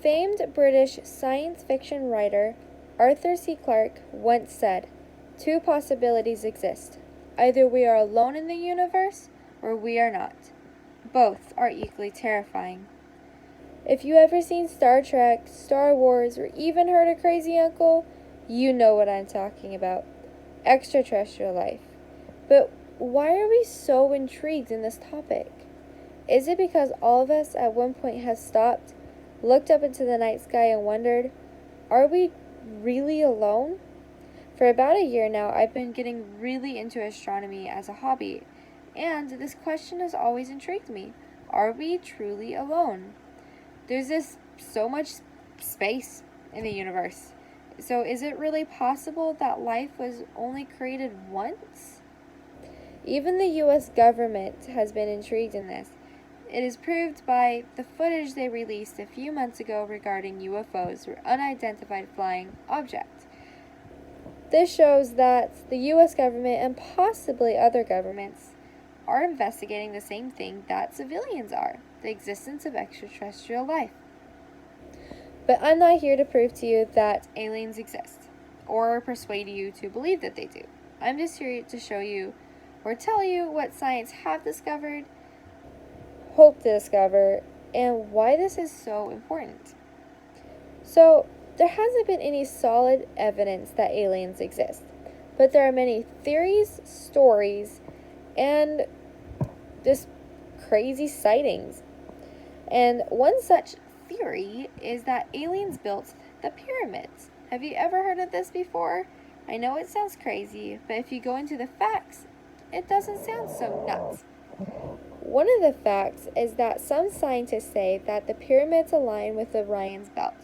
Famed British science fiction writer Arthur C. Clarke once said, "Two possibilities exist. Either we are alone in the universe, or we are not. Both are equally terrifying." If you ever seen Star Trek, Star Wars, or even heard of Crazy Uncle, you know what I'm talking about. Extraterrestrial life. But why are we so intrigued in this topic? Is it because all of us at one point have stopped, looked up into the night sky and wondered, are we really alone? For about a year now, I've been getting really into astronomy as a hobby, and this question has always intrigued me. Are we truly alone? There's so much space in the universe. So is it really possible that life was only created once? Even the US government has been intrigued in this. It is proved by the footage they released a few months ago regarding UFOs, or unidentified flying objects. This shows that the US government and possibly other governments are investigating the same thing that civilians are, the existence of extraterrestrial life. But I'm not here to prove to you that aliens exist, or persuade you to believe that they do. I'm just here to show you, or tell you what science have discovered, hope to discover, and why this is so important. So, there hasn't been any solid evidence that aliens exist, but there are many theories, stories, and just crazy sightings. And one such theory is that aliens built the pyramids. Have you ever heard of this before? I know it sounds crazy, but if you go into the facts, it doesn't sound so nuts. One of the facts is that some scientists say that the pyramids align with Orion's belt.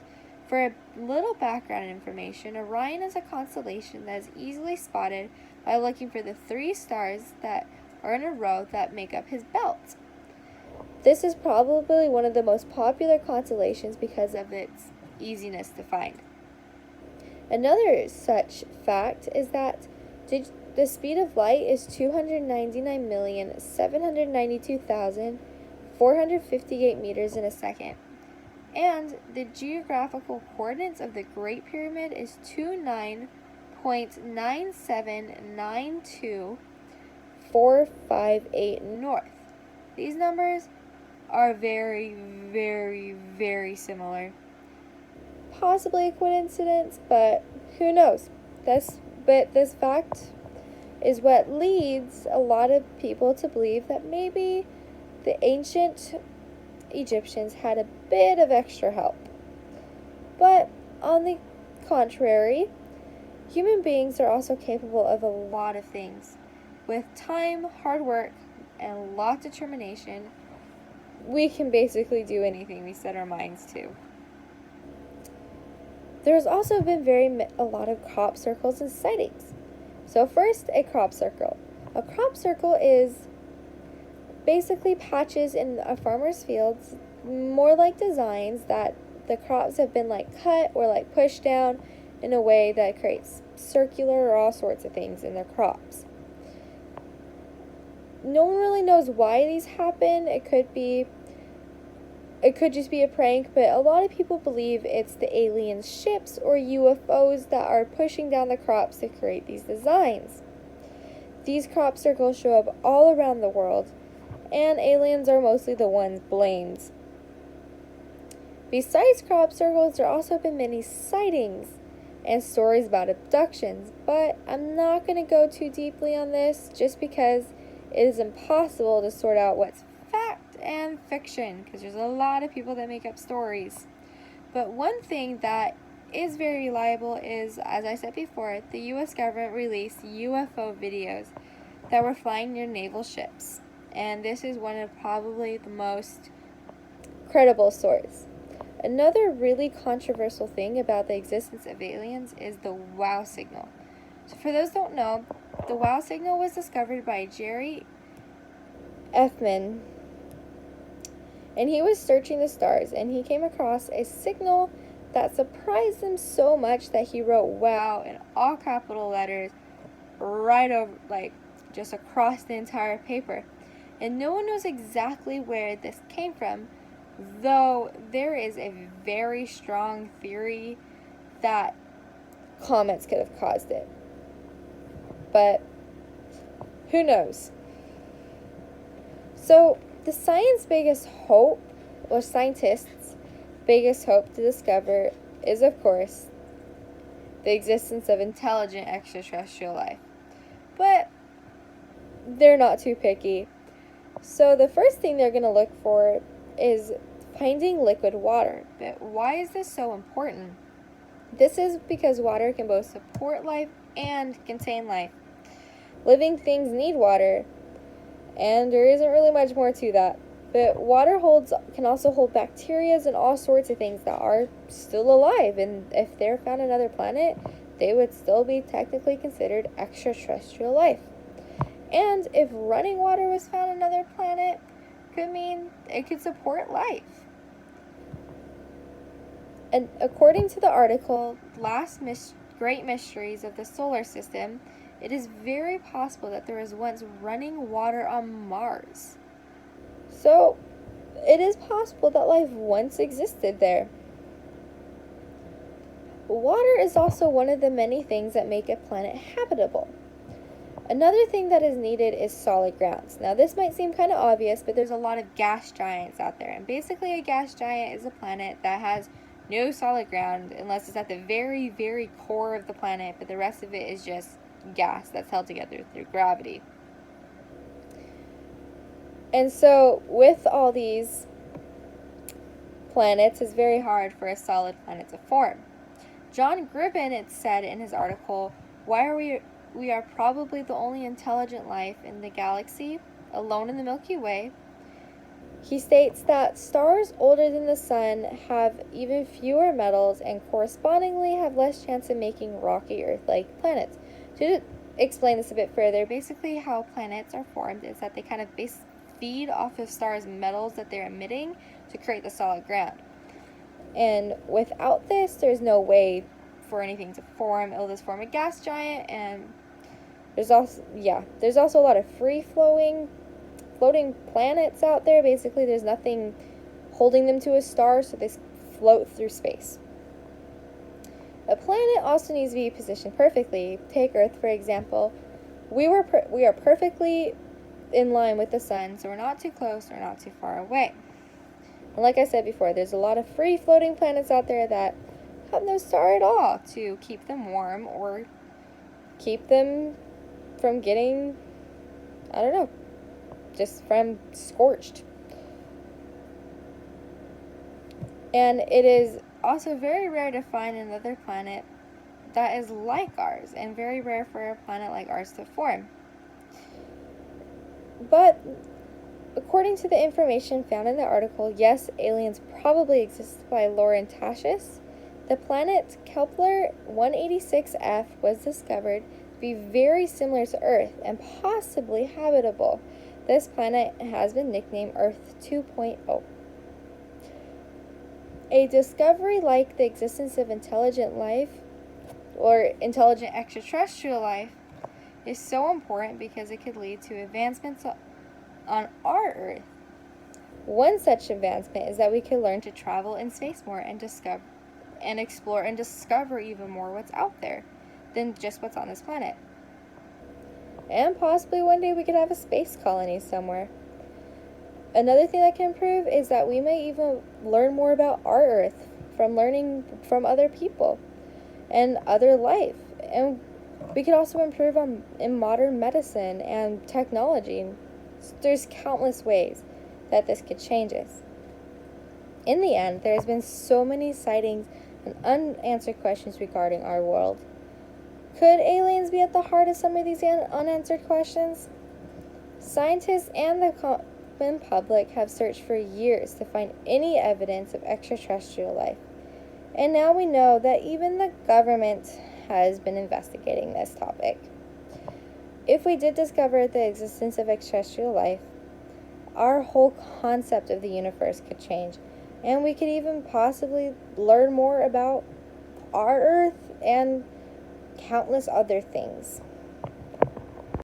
For a little background information, Orion is a constellation that is easily spotted by looking for the 3 stars that are in a row that make up his belt. This is probably one of the most popular constellations because of its easiness to find. Another such fact is that the speed of light is 299,792,458 meters in a second. And the geographical coordinates of the Great Pyramid is 29.9792,458 north. These numbers are very, very, very similar. Possibly a coincidence, but who knows? This fact is what leads a lot of people to believe that maybe the ancient Egyptians had a bit of extra help. But on the contrary, human beings are also capable of a lot of things. With time, hard work, and a lot of determination, we can basically do anything we set our minds to. There's also been a lot of crop circles and sightings. So first, a crop circle. A crop circle is basically patches in a farmer's fields, more like designs that the crops have been cut or pushed down in a way that creates circular or all sorts of things in their crops. No one really knows why these happen. It could just be a prank, but a lot of people believe it's the alien ships or UFOs that are pushing down the crops to create these designs. These crop circles show up all around the world, and aliens are mostly the ones blamed. Besides crop circles, there have also been many sightings and stories about abductions, but I'm not going to go too deeply on this just because it is impossible to sort out what's fact and fiction, because there's a lot of people that make up stories. But one thing that is very reliable is, as I said before, the US government released UFO videos that were flying near naval ships. And this is one of probably the most credible sources. Another really controversial thing about the existence of aliens is the WOW signal. So for those who don't know, the WOW signal was discovered by Jerry Effman, and he was searching the stars, and he came across a signal that surprised him so much that he wrote WOW in all capital letters right over, just across the entire paper. And no one knows exactly where this came from, though there is a very strong theory that comets could have caused it. But who knows? So, the scientists' biggest hope to discover is, of course, the existence of intelligent extraterrestrial life. But they're not too picky. So, the first thing they're going to look for is finding liquid water. But why is this so important? This is because water can both support life and contain life. Living things need water, and there isn't really much more to that. But water can also hold bacteria and all sorts of things that are still alive, and if they're found on another planet, they would still be technically considered extraterrestrial life. And if running water was found on another planet, could mean it could support life. And according to the article, Great Mysteries of the Solar System, it is very possible that there was once running water on Mars. So, it is possible that life once existed there. Water is also one of the many things that make a planet habitable. Another thing that is needed is solid grounds. Now, this might seem kind of obvious, but there's a lot of gas giants out there. And basically, a gas giant is a planet that has no solid ground unless it's at the very, very core of the planet, but the rest of it is just gas that's held together through gravity. And so, with all these planets, it's very hard for a solid planet to form. John Gribben, it said in his article, we are probably the only intelligent life in the galaxy, alone in the Milky Way. He states that stars older than the sun have even fewer metals and correspondingly have less chance of making rocky Earth-like planets. To explain this a bit further, basically how planets are formed is that they kind of feed off of stars' metals that they're emitting to create the solid ground. And without this, there's no way for anything to form. It'll just form a gas giant, and there's also a lot of floating planets out there. Basically, there's nothing holding them to a star, so they float through space. A planet also needs to be positioned perfectly. Take Earth, for example. We are perfectly in line with the sun, so we're not too close or not too far away. And like I said before, there's a lot of free floating planets out there that have no star at all to keep them warm or keep them from getting, just from scorched. And it is also very rare to find another planet that is like ours, and very rare for a planet like ours to form. But according to the information found in the article, yes, aliens probably exist by Lauren Tashis. The planet Kepler 186f was discovered to be very similar to Earth and possibly habitable. This planet has been nicknamed Earth 2.0. A discovery like the existence of intelligent life or intelligent extraterrestrial life is so important because it could lead to advancements on our Earth. One such advancement is that we could learn to travel in space more and explore and discover even more what's out there than just what's on this planet. And possibly one day we could have a space colony somewhere. Another thing that can improve is that we may even learn more about our Earth from learning from other people and other life. And we could also improve in modern medicine and technology. There's countless ways that this could change us. In the end, there has been so many sightings and unanswered questions regarding our world. Could aliens be at the heart of some of these unanswered questions? Scientists and the common public have searched for years to find any evidence of extraterrestrial life. And now we know that even the government has been investigating this topic. If we did discover the existence of extraterrestrial life, our whole concept of the universe could change, and we could even possibly learn more about our Earth and countless other things.